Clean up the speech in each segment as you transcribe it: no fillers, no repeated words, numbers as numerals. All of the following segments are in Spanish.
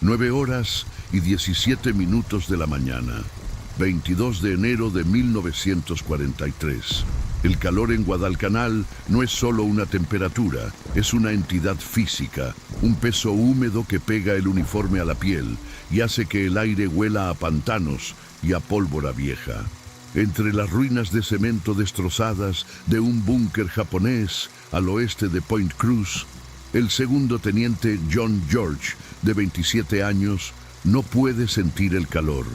9:17 de la mañana, 22 de enero de 1943. El calor en Guadalcanal no es solo una temperatura, es una entidad física, un peso húmedo que pega el uniforme a la piel y hace que el aire huela a pantanos y a pólvora vieja. Entre las ruinas de cemento destrozadas de un búnker japonés al oeste de Point Cruz, el segundo teniente John George, de 27 años, no puede sentir el calor.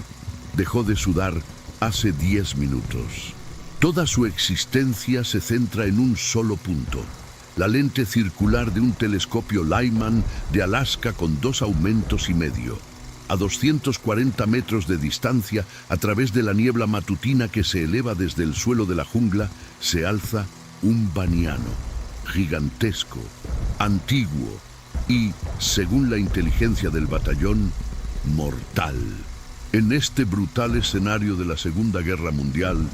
Dejó de sudar hace 10 minutos. Toda su existencia se centra en un solo punto: la lente circular de un telescopio Lyman de Alaska con 2 aumentos y medio. A 240 metros de distancia, a través de la niebla matutina que se eleva desde el suelo de la jungla, se alza un baniano, gigantesco, antiguo y, según la inteligencia del batallón, mortal. En este brutal escenario de la Segunda Guerra Mundial,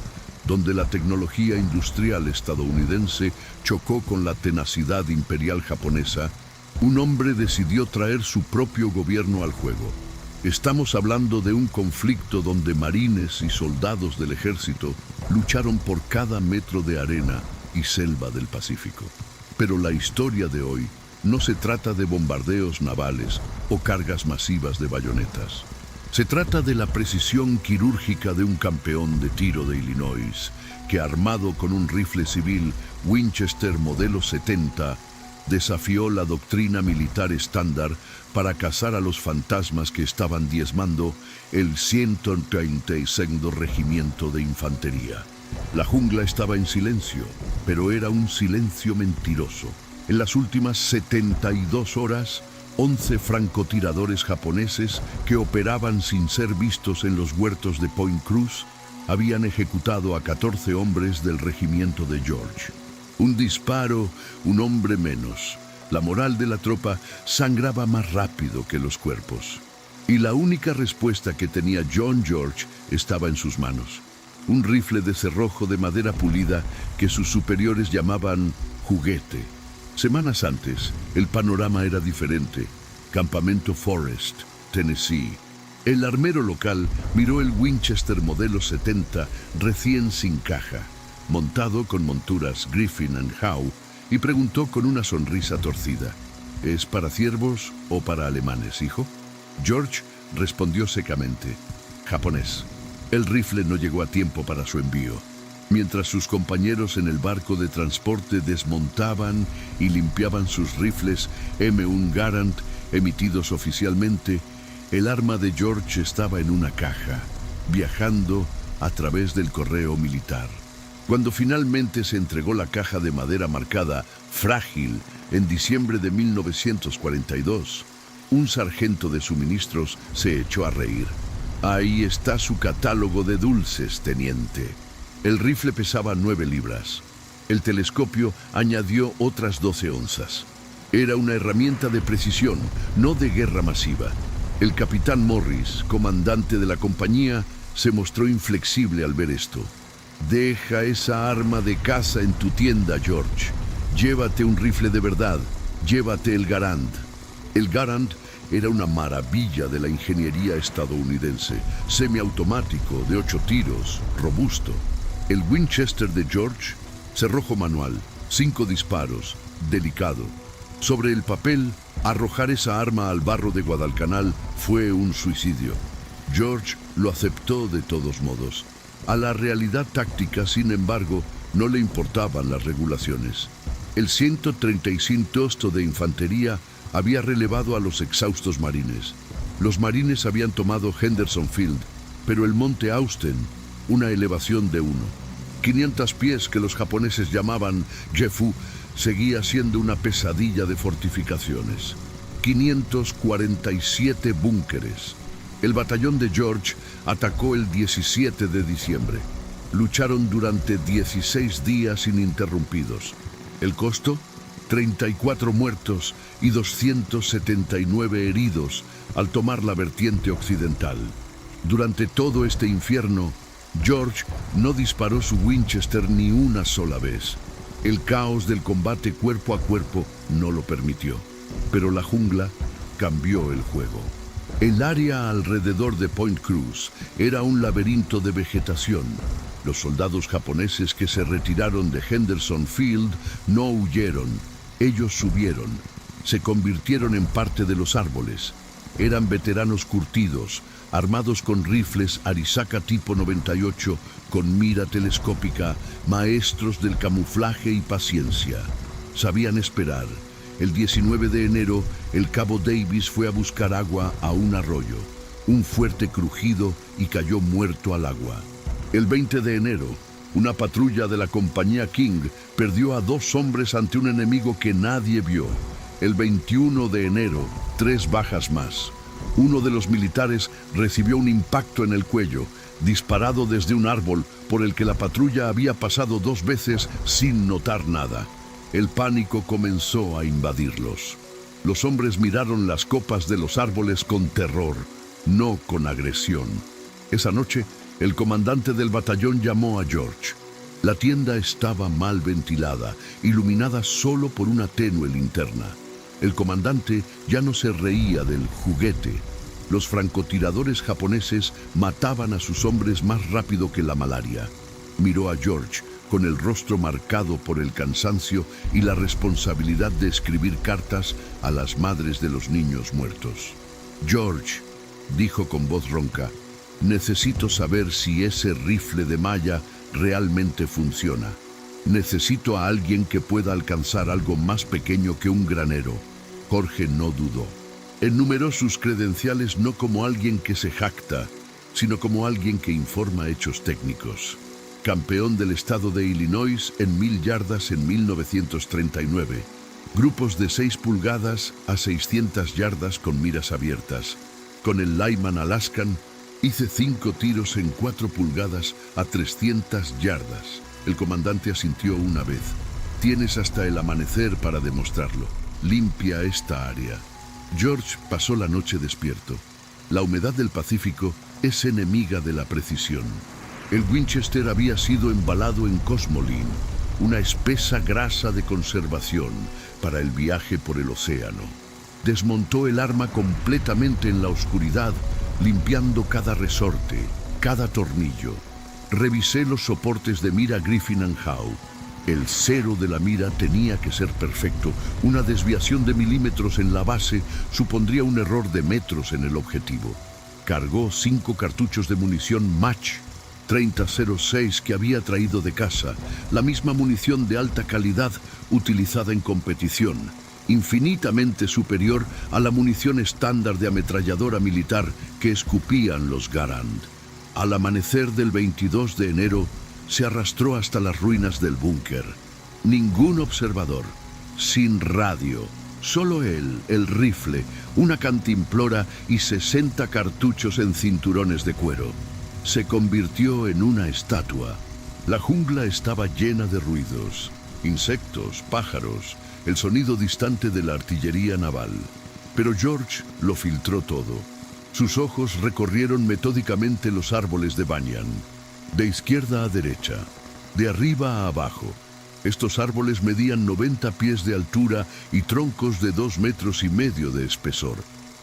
donde la tecnología industrial estadounidense chocó con la tenacidad imperial japonesa, un hombre decidió traer su propio gobierno al juego. Estamos hablando de un conflicto donde marines y soldados del ejército lucharon por cada metro de arena y selva del Pacífico. Pero la historia de hoy no se trata de bombardeos navales o cargas masivas de bayonetas. Se trata de la precisión quirúrgica de un campeón de tiro de Illinois que, armado con un rifle civil Winchester modelo 70, desafió la doctrina militar estándar para cazar a los fantasmas que estaban diezmando el 132º Regimiento de Infantería. La jungla estaba en silencio, pero era un silencio mentiroso. En las últimas 72 horas, 11 francotiradores japoneses que operaban sin ser vistos en los huertos de Point Cruz habían ejecutado a 14 hombres del regimiento de George. Un disparo, un hombre menos. La moral de la tropa sangraba más rápido que los cuerpos. Y la única respuesta que tenía John George estaba en sus manos: un rifle de cerrojo de madera pulida que sus superiores llamaban juguete. Semanas antes, el panorama era diferente. Campamento Forest, Tennessee. El armero local miró el Winchester modelo 70 recién sin caja, montado con monturas Griffin & Howe, y preguntó con una sonrisa torcida: ¿es para ciervos o para alemanes, hijo? George respondió secamente: japonés. El rifle no llegó a tiempo para su envío. Mientras sus compañeros en el barco de transporte desmontaban y limpiaban sus rifles M1 Garand emitidos oficialmente, el arma de George estaba en una caja, viajando a través del correo militar. Cuando finalmente se entregó la caja de madera marcada Frágil en diciembre de 1942, un sargento de suministros se echó a reír. Ahí está su catálogo de dulces, teniente. El rifle pesaba 9 libras. El telescopio añadió otras 12 onzas. Era una herramienta de precisión, no de guerra masiva. El capitán Morris, comandante de la compañía, se mostró inflexible al ver esto. Deja esa arma de caza en tu tienda, George. Llévate un rifle de verdad. Llévate el Garand. El Garand era una maravilla de la ingeniería estadounidense, semiautomático, de 8 tiros, robusto. El Winchester de George, cerrojo manual, 5 disparos, delicado. Sobre el papel, arrojar esa arma al barro de Guadalcanal fue un suicidio. George lo aceptó de todos modos. A la realidad táctica, sin embargo, no le importaban las regulaciones. El 135 de Infantería había relevado a los exhaustos marines. Los marines habían tomado Henderson Field, pero el monte Austen, una elevación de 500 pies que los japoneses llamaban Jefu, seguía siendo una pesadilla de fortificaciones. 547 búnkeres. El batallón de George atacó el 17 de diciembre. Lucharon durante 16 días ininterrumpidos. El costo: 34 muertos y 279 heridos al tomar la vertiente occidental. Durante todo este infierno, George no disparó su Winchester ni una sola vez. El caos del combate cuerpo a cuerpo no lo permitió. Pero la jungla cambió el juego. El área alrededor de Point Cruz era un laberinto de vegetación. Los soldados japoneses que se retiraron de Henderson Field no huyeron. Ellos subieron. Se convirtieron en parte de los árboles. Eran veteranos curtidos, armados con rifles Arisaka tipo 98, con mira telescópica, maestros del camuflaje y paciencia. Sabían esperar. El 19 de enero, el cabo Davis fue a buscar agua a un arroyo. Un fuerte crujido y cayó muerto al agua. El 20 de enero, una patrulla de la compañía King perdió a 2 hombres ante un enemigo que nadie vio. El 21 de enero, 3 bajas más. Uno de los militares recibió un impacto en el cuello, disparado desde un árbol por el que la patrulla había pasado 2 veces sin notar nada. El pánico comenzó a invadirlos. Los hombres miraron las copas de los árboles con terror, no con agresión. Esa noche, el comandante del batallón llamó a George. La tienda estaba mal ventilada, iluminada solo por una tenue linterna. El comandante ya no se reía del juguete. Los francotiradores japoneses mataban a sus hombres más rápido que la malaria. Miró a George, con el rostro marcado por el cansancio y la responsabilidad de escribir cartas a las madres de los niños muertos. «George», dijo con voz ronca, «necesito saber si ese rifle de malla realmente funciona. Necesito a alguien que pueda alcanzar algo más pequeño que un granero». Jorge no dudó. Enumeró sus credenciales no como alguien que se jacta, sino como alguien que informa hechos técnicos. Campeón del estado de Illinois en 1000 yardas en 1939. Grupos de 6 pulgadas a 600 yardas con miras abiertas. Con el Lyman Alaskan hice 5 tiros en 4 pulgadas a 300 yardas. El comandante asintió una vez. Tienes hasta el amanecer para demostrarlo. Limpia esta área. George pasó la noche despierto. La humedad del Pacífico es enemiga de la precisión. El Winchester había sido embalado en Cosmoline, una espesa grasa de conservación para el viaje por el océano. Desmontó el arma completamente en la oscuridad, limpiando cada resorte, cada tornillo. Revisé los soportes de mira Griffin & Howe. El cero de la mira tenía que ser perfecto. Una desviación de milímetros en la base supondría un error de metros en el objetivo. Cargó 5 cartuchos de munición Match 30-06 que había traído de casa, la misma munición de alta calidad utilizada en competición, infinitamente superior a la munición estándar de ametralladora militar que escupían los Garand. Al amanecer del 22 de enero, se arrastró hasta las ruinas del búnker. Ningún observador, sin radio, solo él, el rifle, una cantimplora y 60 cartuchos en cinturones de cuero. Se convirtió en una estatua. La jungla estaba llena de ruidos, insectos, pájaros, el sonido distante de la artillería naval. Pero George lo filtró todo. Sus ojos recorrieron metódicamente los árboles de banyan, de izquierda a derecha, de arriba a abajo. Estos árboles medían 90 pies de altura y troncos de 2,5 metros de espesor.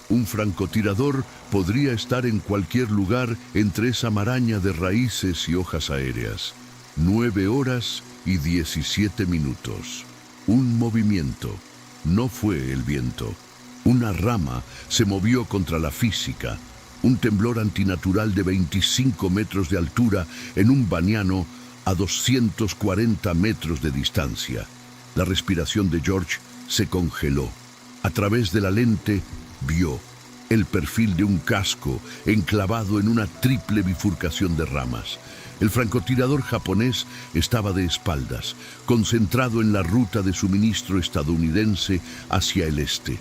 Un francotirador podría estar en cualquier lugar entre esa maraña de raíces y hojas aéreas. 9 horas y 17 minutos. Un movimiento. No fue el viento. Una rama se movió contra la física. Un temblor antinatural de 25 metros de altura en un baniano a 240 metros de distancia. La respiración de George se congeló. A través de la lente vio el perfil de un casco enclavado en una triple bifurcación de ramas. El francotirador japonés estaba de espaldas, concentrado en la ruta de suministro estadounidense hacia el este.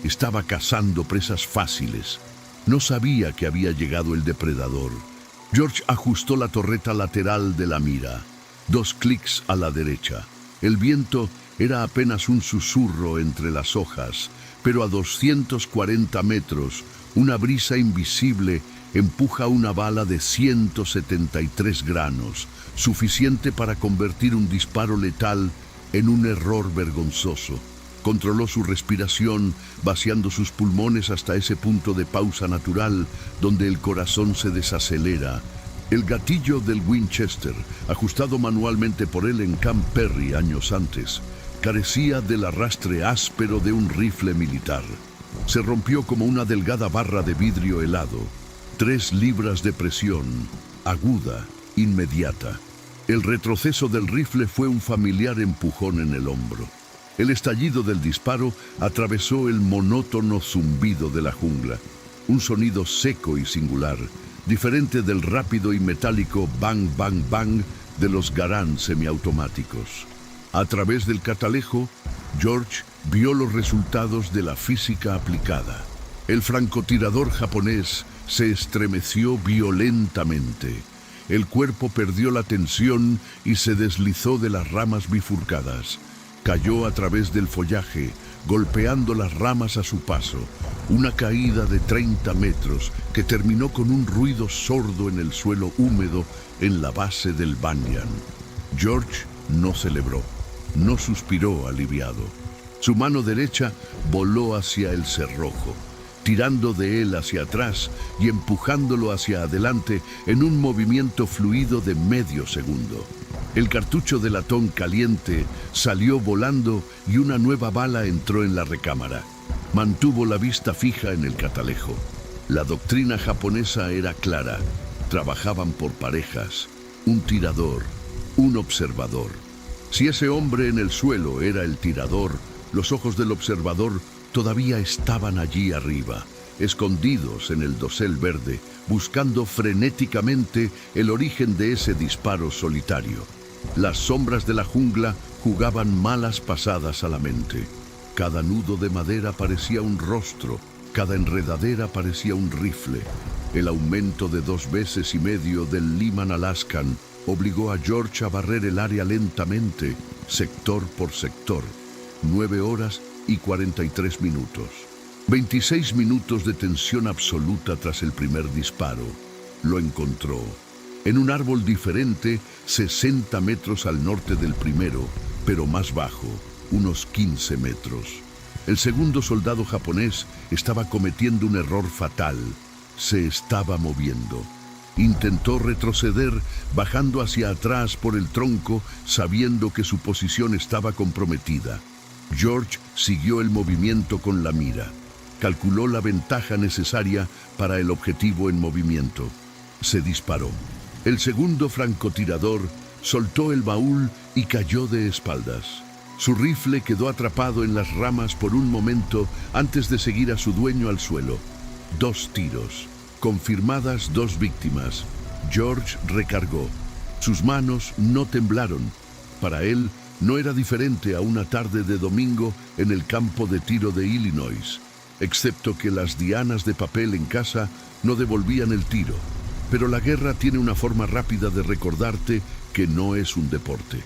Estaba cazando presas fáciles. No sabía que había llegado el depredador. George ajustó la torreta lateral de la mira. 2 clics a la derecha. El viento era apenas un susurro entre las hojas, pero a 240 metros, una brisa invisible empuja una bala de 173 granos, suficiente para convertir un disparo letal en un error vergonzoso. Controló su respiración, vaciando sus pulmones hasta ese punto de pausa natural donde el corazón se desacelera. El gatillo del Winchester, ajustado manualmente por él en Camp Perry años antes, carecía del arrastre áspero de un rifle militar. Se rompió como una delgada barra de vidrio helado. 3 libras de presión, aguda, inmediata. El retroceso del rifle fue un familiar empujón en el hombro. El estallido del disparo atravesó el monótono zumbido de la jungla. Un sonido seco y singular, diferente del rápido y metálico bang, bang, bang de los Garand semiautomáticos. A través del catalejo, George vio los resultados de la física aplicada. El francotirador japonés se estremeció violentamente. El cuerpo perdió la tensión y se deslizó de las ramas bifurcadas. Cayó a través del follaje, golpeando las ramas a su paso. Una caída de 30 metros que terminó con un ruido sordo en el suelo húmedo en la base del banyan. George no celebró, no suspiró aliviado. Su mano derecha voló hacia el cerrojo, tirando de él hacia atrás y empujándolo hacia adelante en un movimiento fluido de medio segundo. El cartucho de latón caliente salió volando y una nueva bala entró en la recámara. Mantuvo la vista fija en el catalejo. La doctrina japonesa era clara. Trabajaban por parejas, un tirador, un observador. Si ese hombre en el suelo era el tirador, los ojos del observador todavía estaban allí arriba, escondidos en el dosel verde, buscando frenéticamente el origen de ese disparo solitario. Las sombras de la jungla jugaban malas pasadas a la mente. Cada nudo de madera parecía un rostro, cada enredadera parecía un rifle. El aumento de 2 veces y medio del Lyman Alaskan obligó a George a barrer el área lentamente, sector por sector. 9 horas y 43 minutos. 26 minutos de tensión absoluta tras el primer disparo. Lo encontró. En un árbol diferente, 60 metros al norte del primero, pero más bajo, unos 15 metros. El segundo soldado japonés estaba cometiendo un error fatal. Se estaba moviendo. Intentó retroceder, bajando hacia atrás por el tronco, sabiendo que su posición estaba comprometida. George siguió el movimiento con la mira. Calculó la ventaja necesaria para el objetivo en movimiento. Se disparó. El segundo francotirador soltó el baúl y cayó de espaldas. Su rifle quedó atrapado en las ramas por un momento antes de seguir a su dueño al suelo. 2 tiros. Confirmadas 2 víctimas. George recargó. Sus manos no temblaron. Para él, no era diferente a una tarde de domingo en el campo de tiro de Illinois, excepto que las dianas de papel en casa no devolvían el tiro. Pero la guerra tiene una forma rápida de recordarte que no es un deporte.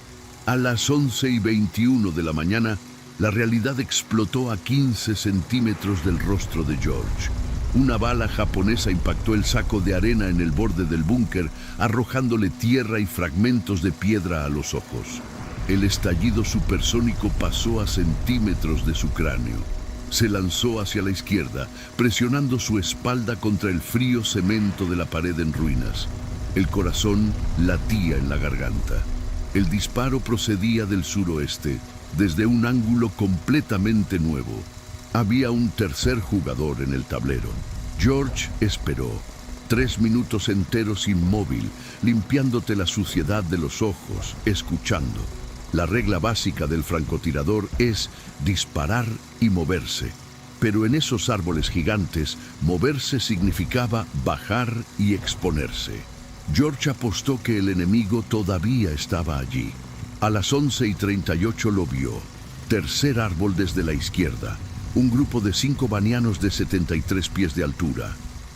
A las 11:21 de la mañana, la realidad explotó a 15 centímetros del rostro de George. Una bala japonesa impactó el saco de arena en el borde del búnker, arrojándole tierra y fragmentos de piedra a los ojos. El estallido supersónico pasó a centímetros de su cráneo. Se lanzó hacia la izquierda, presionando su espalda contra el frío cemento de la pared en ruinas. El corazón latía en la garganta. El disparo procedía del suroeste, desde un ángulo completamente nuevo. Había un tercer jugador en el tablero. George esperó. 3 minutos enteros inmóvil, limpiándote la suciedad de los ojos, escuchando. La regla básica del francotirador es disparar y moverse. Pero en esos árboles gigantes, moverse significaba bajar y exponerse. George apostó que el enemigo todavía estaba allí. A las 11:38 lo vio. Tercer árbol desde la izquierda. Un grupo de 5 banianos de 73 pies de altura.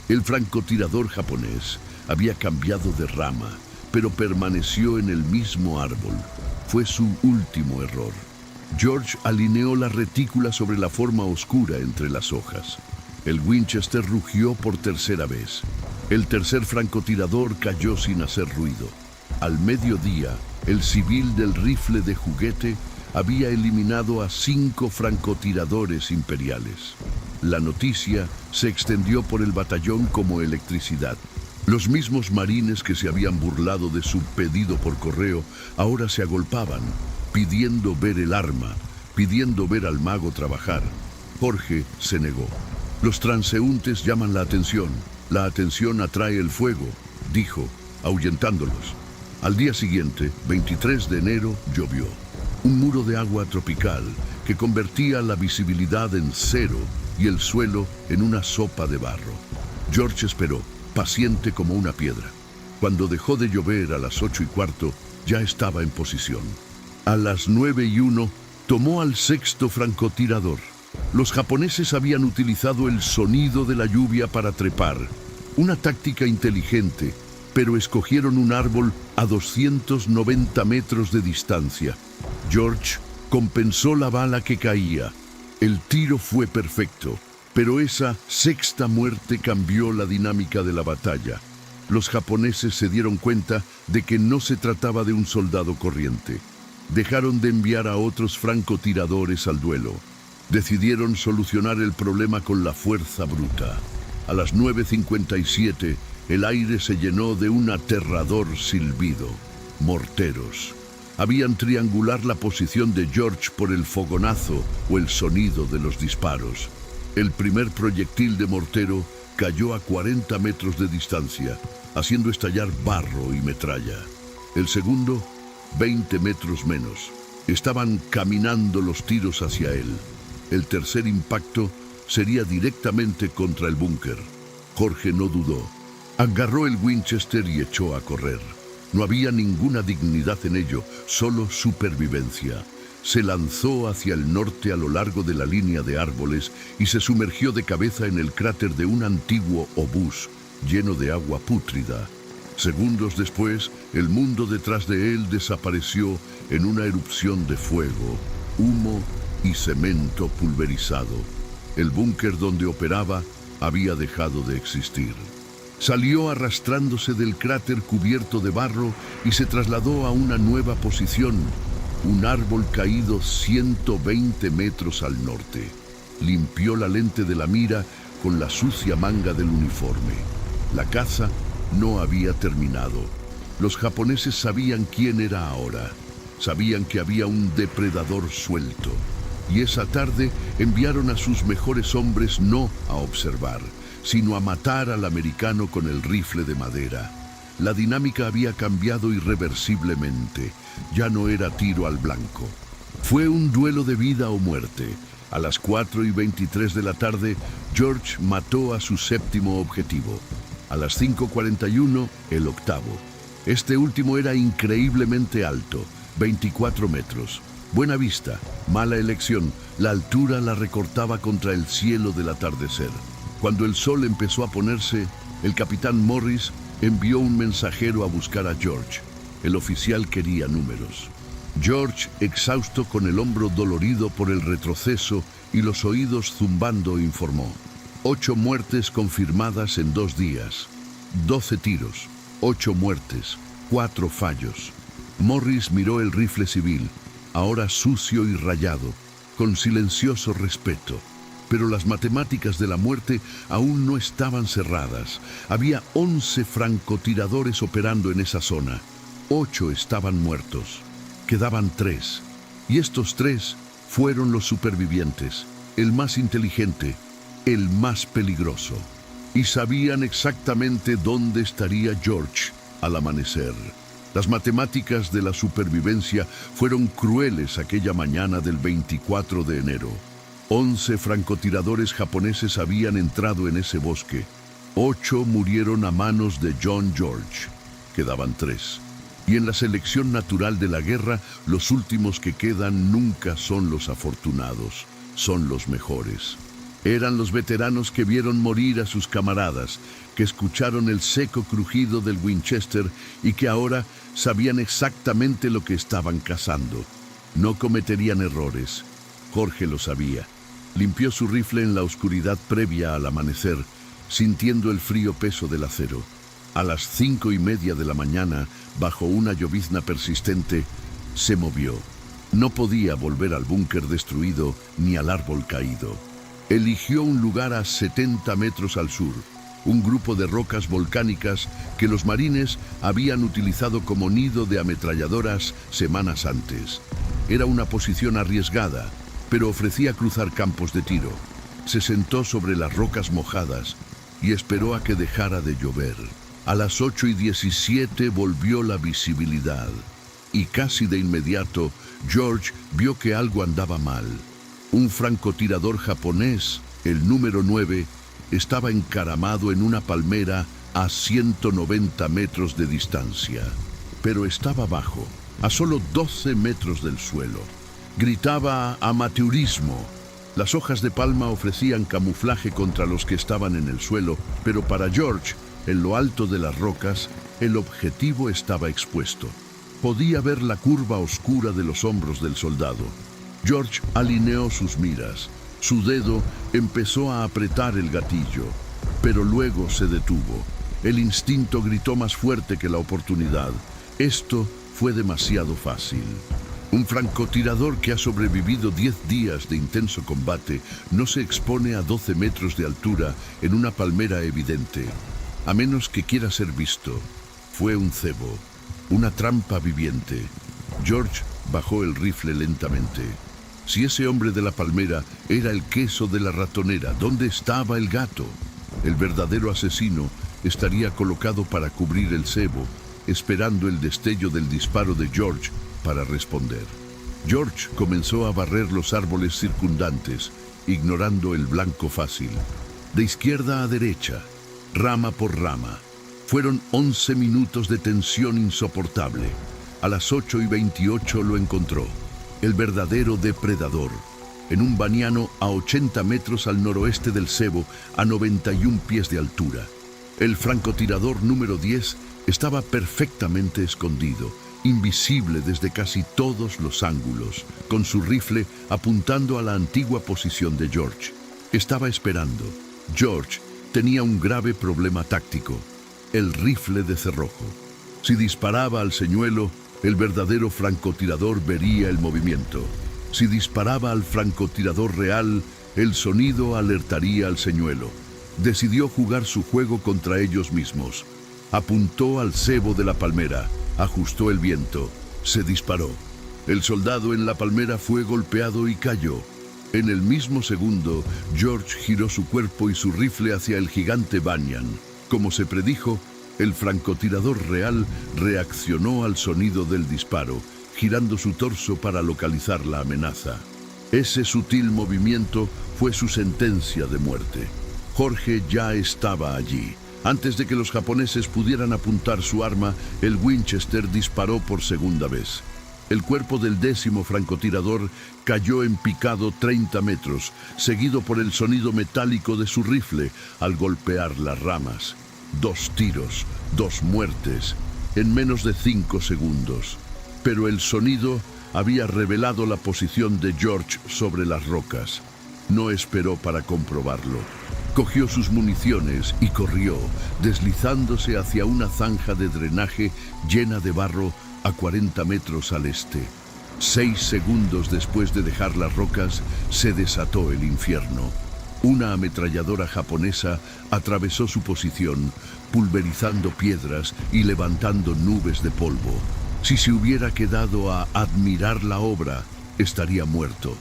El francotirador japonés había cambiado de rama, pero permaneció en el mismo árbol. Fue su último error. George alineó la retícula sobre la forma oscura entre las hojas. El Winchester rugió por tercera vez. El tercer francotirador cayó sin hacer ruido. Al mediodía, el civil del rifle de juguete había eliminado a 5 francotiradores imperiales. La noticia se extendió por el batallón como electricidad. Los mismos marines que se habían burlado de su pedido por correo ahora se agolpaban, pidiendo ver el arma, pidiendo ver al mago trabajar. Jorge se negó. Los transeúntes llaman la atención atrae el fuego, dijo, ahuyentándolos. Al día siguiente, 23 de enero, llovió. Un muro de agua tropical que convertía la visibilidad en cero y el suelo en una sopa de barro. George esperó, paciente como una piedra. Cuando dejó de llover a las 8:15, ya estaba en posición. A las 9:01, tomó al 6º francotirador. Los japoneses habían utilizado el sonido de la lluvia para trepar. Una táctica inteligente, pero escogieron un árbol a 290 metros de distancia. George compensó la bala que caía. El tiro fue perfecto, pero esa 6ª muerte cambió la dinámica de la batalla. Los japoneses se dieron cuenta de que no se trataba de un soldado corriente. Dejaron de enviar a otros francotiradores al duelo. Decidieron solucionar el problema con la fuerza bruta. A las 9:57, el aire se llenó de un aterrador silbido. Morteros. Habían triangular la posición de George por el fogonazo o el sonido de los disparos. El primer proyectil de mortero cayó a 40 metros de distancia, haciendo estallar barro y metralla. El segundo, 20 metros menos. Estaban caminando los tiros hacia él. El tercer impacto sería directamente contra el búnker. Jorge no dudó. Agarró el Winchester y echó a correr. No había ninguna dignidad en ello, solo supervivencia. Se lanzó hacia el norte a lo largo de la línea de árboles y se sumergió de cabeza en el cráter de un antiguo obús lleno de agua pútrida. Segundos después, el mundo detrás de él desapareció en una erupción de fuego, humo y cemento pulverizado. El búnker donde operaba había dejado de existir. Salió arrastrándose del cráter cubierto de barro y se trasladó a una nueva posición, un árbol caído 120 metros al norte. Limpió la lente de la mira con la sucia manga del uniforme. La caza no había terminado. Los japoneses sabían quién era ahora. Sabían que había un depredador suelto. Y esa tarde enviaron a sus mejores hombres no a observar, sino a matar al americano con el rifle de madera. La dinámica había cambiado irreversiblemente. Ya no era tiro al blanco. Fue un duelo de vida o muerte. A las 4:23 de la tarde, George mató a su 7º objetivo. A las 5:41, el 8º. Este último era increíblemente alto, 24 metros. Buena vista, mala elección, la altura la recortaba contra el cielo del atardecer. Cuando el sol empezó a ponerse, el capitán Morris envió un mensajero a buscar a George. El oficial quería números. George, exhausto con el hombro dolorido por el retroceso y los oídos zumbando, informó: 8 muertes confirmadas en 2 días, 12 tiros, 8 muertes, 4 fallos. Morris miró el rifle civil, ahora sucio y rayado, con silencioso respeto. Pero las matemáticas de la muerte aún no estaban cerradas. Había 11 francotiradores operando en esa zona. 8 estaban muertos. Quedaban 3. Y estos 3 fueron los supervivientes, el más inteligente, el más peligroso. Y sabían exactamente dónde estaría George al amanecer. Las matemáticas de la supervivencia fueron crueles aquella mañana del 24 de enero. 11 francotiradores japoneses habían entrado en ese bosque. 8 murieron a manos de John George. Quedaban 3. Y en la selección natural de la guerra, los últimos que quedan nunca son los afortunados, son los mejores. Eran los veteranos que vieron morir a sus camaradas, que escucharon el seco crujido del Winchester y que ahora sabían exactamente lo que estaban cazando. No cometerían errores. Jorge lo sabía. Limpió su rifle en la oscuridad previa al amanecer, sintiendo el frío peso del acero. A las 5:30 de la mañana, bajo una llovizna persistente, se movió. No podía volver al búnker destruido ni al árbol caído. Eligió un lugar a 70 metros al sur, un grupo de rocas volcánicas que los marines habían utilizado como nido de ametralladoras semanas antes. Era una posición arriesgada, pero ofrecía cruzar campos de tiro. Se sentó sobre las rocas mojadas y esperó a que dejara de llover. A las 8:17 volvió la visibilidad y casi de inmediato George vio que algo andaba mal. Un francotirador japonés, el número 9, estaba encaramado en una palmera a 190 metros de distancia. Pero estaba bajo, a solo 12 metros del suelo. Gritaba amateurismo. Las hojas de palma ofrecían camuflaje contra los que estaban en el suelo, pero para George, en lo alto de las rocas, el objetivo estaba expuesto. Podía ver la curva oscura de los hombros del soldado. George alineó sus miras. Su dedo empezó a apretar el gatillo, pero luego se detuvo. El instinto gritó más fuerte que la oportunidad. Esto fue demasiado fácil. Un francotirador que ha sobrevivido 10 días de intenso combate no se expone a 12 metros de altura en una palmera evidente, a menos que quiera ser visto. Fue un cebo, una trampa viviente. George bajó el rifle lentamente. Si ese hombre de la palmera era el queso de la ratonera, ¿dónde estaba el gato? El verdadero asesino estaría colocado para cubrir el cebo, esperando el destello del disparo de George para responder. George comenzó a barrer los árboles circundantes, ignorando el blanco fácil. De izquierda a derecha, rama por rama. Fueron 11 minutos de tensión insoportable. A las 8:28 lo encontró. El verdadero depredador, en un baniano a 80 metros al noroeste del cebo, a 91 pies de altura. El francotirador número 10 estaba perfectamente escondido, invisible desde casi todos los ángulos, con su rifle apuntando a la antigua posición de George. Estaba esperando. George tenía un grave problema táctico: el rifle de cerrojo. Si disparaba al señuelo, el verdadero francotirador vería el movimiento. Si disparaba al francotirador real, el sonido alertaría al señuelo. Decidió jugar su juego contra ellos mismos. Apuntó al cebo de la palmera, ajustó el viento, se disparó. El soldado en la palmera fue golpeado y cayó. En el mismo segundo, George giró su cuerpo y su rifle hacia el gigante Banyan. Como se predijo, el francotirador real reaccionó al sonido del disparo, girando su torso para localizar la amenaza. Ese sutil movimiento fue su sentencia de muerte. Jorge ya estaba allí. Antes de que los japoneses pudieran apuntar su arma, el Winchester disparó por segunda vez. El cuerpo del 10º francotirador cayó en picado 30 metros, seguido por el sonido metálico de su rifle al golpear las ramas. 2 tiros, 2 muertes, en menos de 5 segundos. Pero el sonido había revelado la posición de George sobre las rocas. No esperó para comprobarlo. Cogió sus municiones y corrió, deslizándose hacia una zanja de drenaje llena de barro a 40 metros al este. 6 segundos después de dejar las rocas, se desató el infierno. Una ametralladora japonesa atravesó su posición, pulverizando piedras y levantando nubes de polvo. Si se hubiera quedado a admirar la obra, estaría muerto.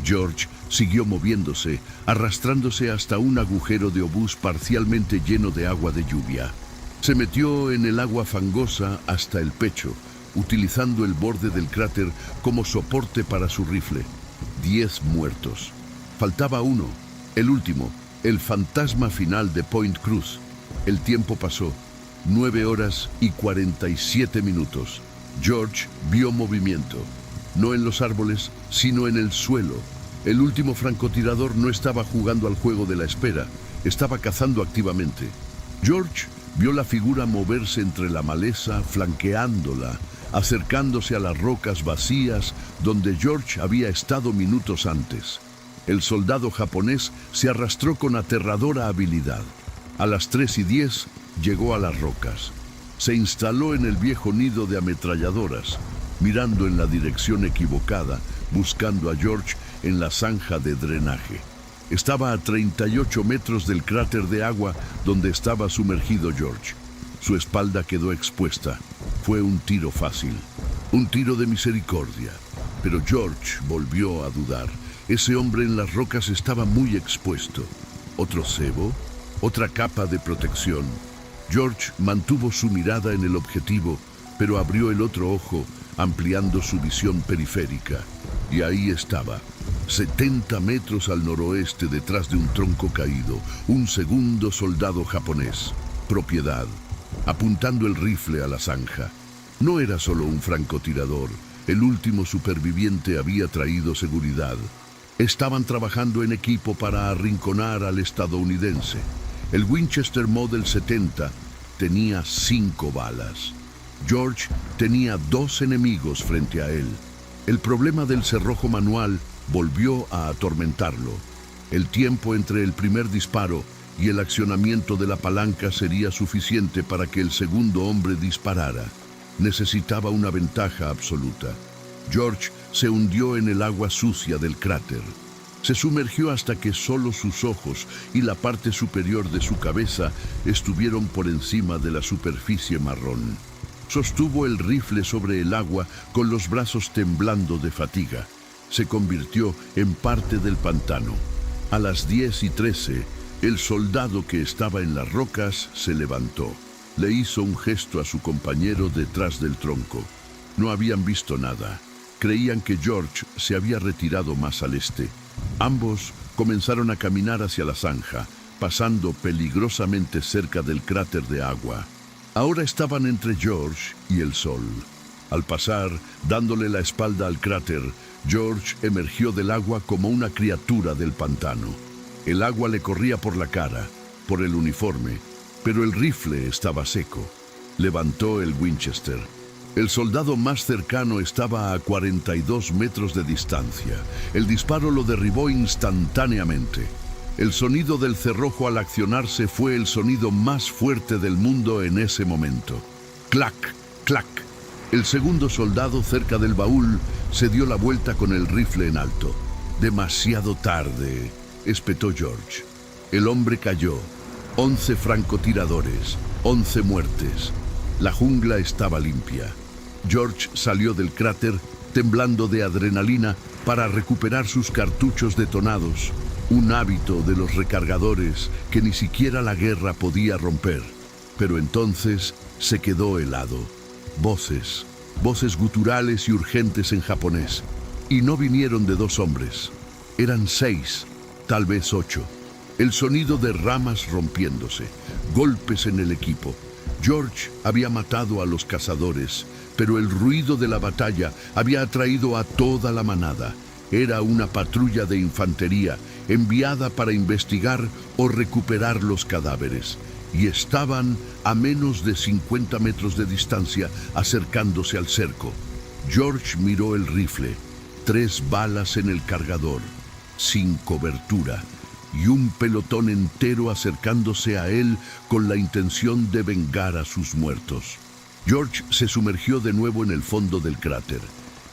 George siguió moviéndose, arrastrándose hasta un agujero de obús parcialmente lleno de agua de lluvia. Se metió en el agua fangosa hasta el pecho, utilizando el borde del cráter como soporte para su rifle. 10 muertos. Faltaba uno. El último, el fantasma final de Point Cruz. El tiempo pasó, 9 horas y 47 minutos. George vio movimiento, no en los árboles, sino en el suelo. El último francotirador no estaba jugando al juego de la espera, estaba cazando activamente. George vio la figura moverse entre la maleza, flanqueándola, acercándose a las rocas vacías donde George había estado minutos antes. El soldado japonés se arrastró con aterradora habilidad. A las 3:10 llegó a las rocas. Se instaló en el viejo nido de ametralladoras. mirando en la dirección equivocada, buscando a George en la zanja de drenaje. Estaba a 38 metros del cráter de agua donde estaba sumergido George. Su espalda quedó expuesta. Fue un tiro fácil, un tiro de misericordia. Pero George volvió a dudar. Ese hombre en las rocas estaba muy expuesto. ¿Otro cebo? ¿Otra capa de protección? George mantuvo su mirada en el objetivo, pero abrió el otro ojo, ampliando su visión periférica. Y ahí estaba, 70 metros al noroeste detrás de un tronco caído, un segundo soldado japonés, propiedad, apuntando el rifle a la zanja. No era solo un francotirador, el último superviviente había traído seguridad. Estaban trabajando en equipo para arrinconar al estadounidense. El Winchester Model 70 tenía 5 balas. George tenía 2 enemigos frente a él. El problema del cerrojo manual volvió a atormentarlo. El tiempo entre el primer disparo y el accionamiento de la palanca sería suficiente para que el segundo hombre disparara. Necesitaba una ventaja absoluta. George se hundió en el agua sucia del cráter. Se sumergió hasta que solo sus ojos y la parte superior de su cabeza estuvieron por encima de la superficie marrón. Sostuvo el rifle sobre el agua con los brazos temblando de fatiga. Se convirtió en parte del pantano. A las 10:13, el soldado que estaba en las rocas se levantó. Le hizo un gesto a su compañero detrás del tronco. No habían visto nada. Creían que George se había retirado más al este. Ambos comenzaron a caminar hacia la zanja, pasando peligrosamente cerca del cráter de agua. Ahora estaban entre George y el sol. Al pasar, dándole la espalda al cráter, George emergió del agua como una criatura del pantano. El agua le corría por la cara, por el uniforme, pero el rifle estaba seco. Levantó el Winchester. El soldado más cercano estaba a 42 metros de distancia. El disparo lo derribó instantáneamente. El sonido del cerrojo al accionarse fue el sonido más fuerte del mundo en ese momento. ¡Clac! ¡Clac! El segundo soldado cerca del baúl se dio la vuelta con el rifle en alto. Demasiado tarde, espetó George. El hombre cayó. 11 francotiradores, 11 muertes. La jungla estaba limpia. George salió del cráter temblando de adrenalina para recuperar sus cartuchos detonados, un hábito de los recargadores que ni siquiera la guerra podía romper. Pero entonces se quedó helado. Voces guturales y urgentes en japonés. Y no vinieron de 2 hombres. Eran 6, tal vez 8. El sonido de ramas rompiéndose, golpes en el equipo. George había matado a los cazadores, pero el ruido de la batalla había atraído a toda la manada. Era una patrulla de infantería enviada para investigar o recuperar los cadáveres. Y estaban a menos de 50 metros de distancia, acercándose al cerco. George miró el rifle. 3 balas en el cargador, sin cobertura, y un pelotón entero acercándose a él con la intención de vengar a sus muertos. George se sumergió de nuevo en el fondo del cráter.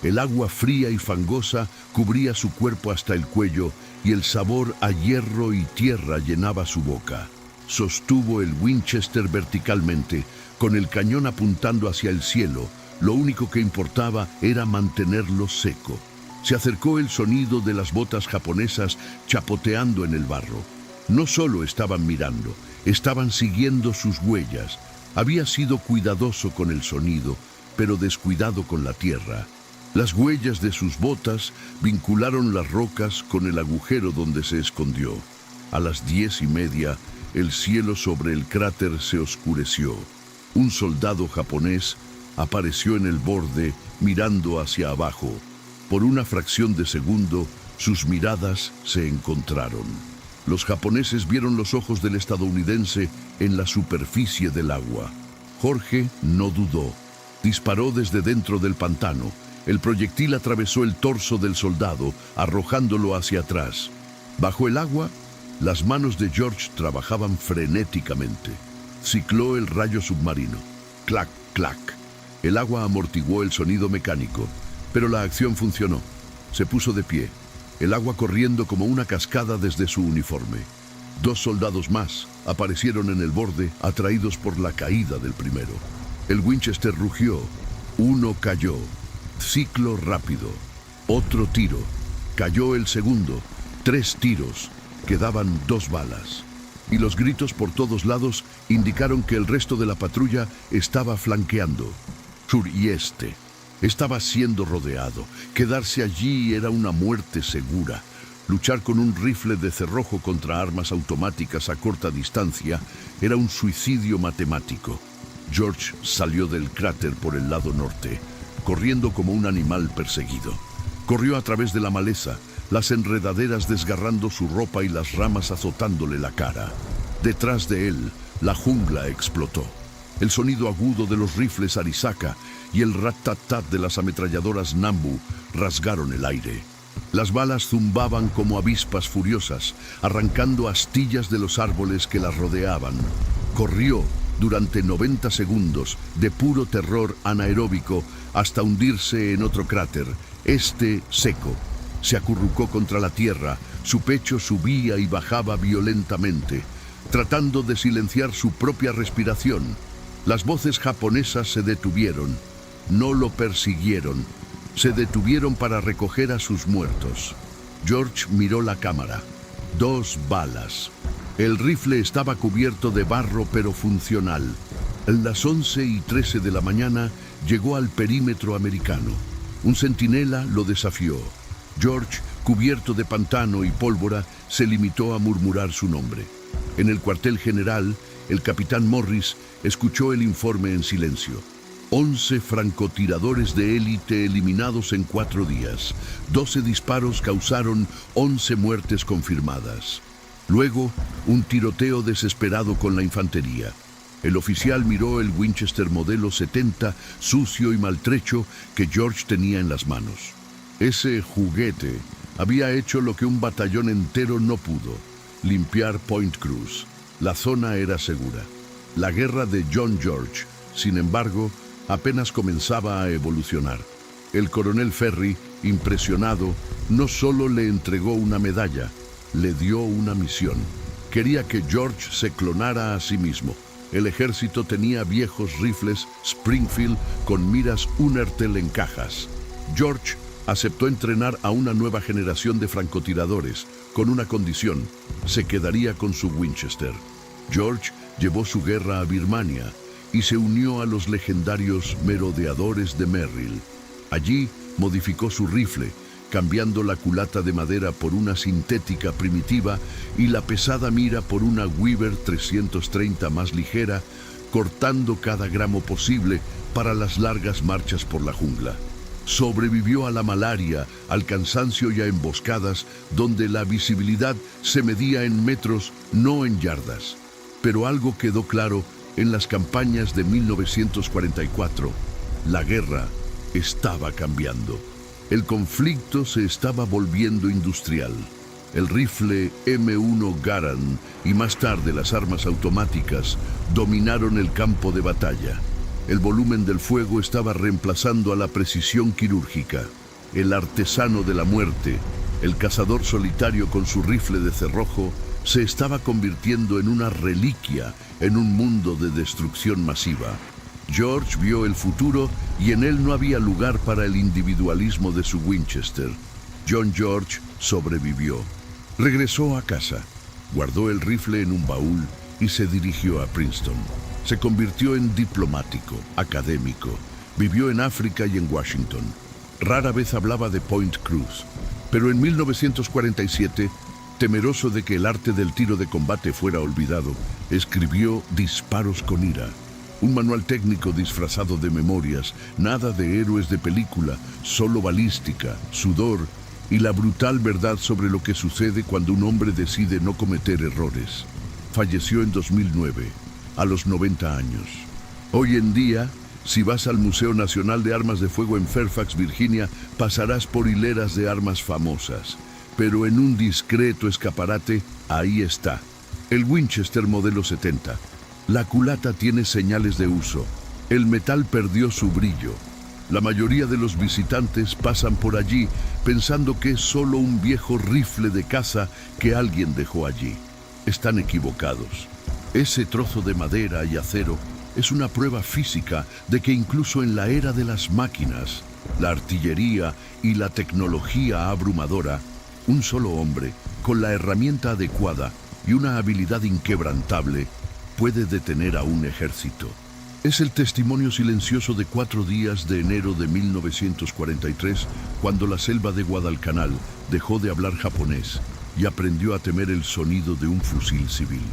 El agua fría y fangosa cubría su cuerpo hasta el cuello y el sabor a hierro y tierra llenaba su boca. Sostuvo el Winchester verticalmente, con el cañón apuntando hacia el cielo. Lo único que importaba era mantenerlo seco. Se acercó el sonido de las botas japonesas chapoteando en el barro. No solo estaban mirando, estaban siguiendo sus huellas. Había sido cuidadoso con el sonido, pero descuidado con la tierra. Las huellas de sus botas vincularon las rocas con el agujero donde se escondió. A las 10:30, el cielo sobre el cráter se oscureció. Un soldado japonés apareció en el borde, mirando hacia abajo. Por una fracción de segundo, sus miradas se encontraron. Los japoneses vieron los ojos del estadounidense en la superficie del agua. Jorge no dudó. Disparó desde dentro del pantano. El proyectil atravesó el torso del soldado, arrojándolo hacia atrás. Bajo el agua, las manos de George trabajaban frenéticamente. Cicló el rayo submarino. Clac, clac. El agua amortiguó el sonido mecánico, pero la acción funcionó. Se puso de pie, el agua corriendo como una cascada desde su uniforme. 2 soldados más aparecieron en el borde, atraídos por la caída del primero. El Winchester rugió. Uno cayó. Ciclo rápido. Otro tiro. Cayó el segundo. 3 tiros. Quedaban 2 balas. Y los gritos por todos lados indicaron que el resto de la patrulla estaba flanqueando. Sur y este. Estaba siendo rodeado. Quedarse allí era una muerte segura. Luchar con un rifle de cerrojo contra armas automáticas a corta distancia era un suicidio matemático. George salió del cráter por el lado norte, corriendo como un animal perseguido. Corrió a través de la maleza, las enredaderas desgarrando su ropa y las ramas azotándole la cara. Detrás de él, la jungla explotó. El sonido agudo de los rifles Arisaka y el rat-tat-tat de las ametralladoras Nambu rasgaron el aire. Las balas zumbaban como avispas furiosas, arrancando astillas de los árboles que las rodeaban. Corrió durante 90 segundos de puro terror anaeróbico hasta hundirse en otro cráter, seco. Se acurrucó contra la tierra, su pecho subía y bajaba violentamente, tratando de silenciar su propia respiración. Las voces japonesas se detuvieron, no lo persiguieron. Se detuvieron para recoger a sus muertos. George miró la cámara. 2 balas. El rifle estaba cubierto de barro pero funcional. A las 11:13 de la mañana llegó al perímetro americano. Un centinela lo desafió. George, cubierto de pantano y pólvora, se limitó a murmurar su nombre. En el cuartel general, el capitán Morris escuchó el informe en silencio. 11 francotiradores de élite eliminados en 4 días. 12 disparos causaron 11 muertes confirmadas. Luego, un tiroteo desesperado con la infantería. El oficial miró el Winchester modelo 70, sucio y maltrecho, que George tenía en las manos. Ese juguete había hecho lo que un batallón entero no pudo: limpiar Point Cruz. La zona era segura. La guerra de John George, sin embargo, apenas comenzaba a evolucionar. El coronel Ferry, impresionado, no solo le entregó una medalla, le dio una misión. Quería que George se clonara a sí mismo. El ejército tenía viejos rifles Springfield con miras Unertel en cajas. George aceptó entrenar a una nueva generación de francotiradores, con una condición: se quedaría con su Winchester. George llevó su guerra a Birmania y se unió a los legendarios merodeadores de Merrill. Allí modificó su rifle, cambiando la culata de madera por una sintética primitiva y la pesada mira por una Weaver 330 más ligera, cortando cada gramo posible para las largas marchas por la jungla. Sobrevivió a la malaria, al cansancio y a emboscadas donde la visibilidad se medía en metros, no en yardas. Pero algo quedó claro en las campañas de 1944. La guerra estaba cambiando. El conflicto se estaba volviendo industrial. El rifle M1 Garand y más tarde las armas automáticas dominaron el campo de batalla. El volumen del fuego estaba reemplazando a la precisión quirúrgica. El artesano de la muerte, el cazador solitario con su rifle de cerrojo, se estaba convirtiendo en una reliquia en un mundo de destrucción masiva. George vio el futuro y en él no había lugar para el individualismo de su Winchester. John George sobrevivió. Regresó a casa, guardó el rifle en un baúl y se dirigió a Princeton. Se convirtió en diplomático, académico. Vivió en África y en Washington. Rara vez hablaba de Point Cruz, pero en 1947, temeroso de que el arte del tiro de combate fuera olvidado, escribió Disparos con ira, un manual técnico disfrazado de memorias, nada de héroes de película, solo balística, sudor y la brutal verdad sobre lo que sucede cuando un hombre decide no cometer errores. Falleció en 2009, a los 90 años. Hoy en día, si vas al Museo Nacional de Armas de Fuego en Fairfax, Virginia, pasarás por hileras de armas famosas. Pero en un discreto escaparate, ahí está, el Winchester modelo 70. La culata tiene señales de uso, El metal perdió su brillo. La mayoría de los visitantes pasan por allí pensando que es solo un viejo rifle de caza que alguien dejó allí. Están equivocados. Ese trozo de madera y acero es una prueba física de que incluso en la era de las máquinas, la artillería y la tecnología abrumadora, un solo hombre, con la herramienta adecuada y una habilidad inquebrantable, puede detener a un ejército. Es el testimonio silencioso de 4 días de enero de 1943, cuando la selva de Guadalcanal dejó de hablar japonés y aprendió a temer el sonido de un fusil civil.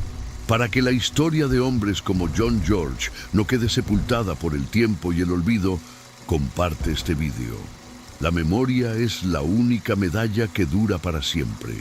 Para que la historia de hombres como John George no quede sepultada por el tiempo y el olvido, comparte este vídeo. La memoria es la única medalla que dura para siempre.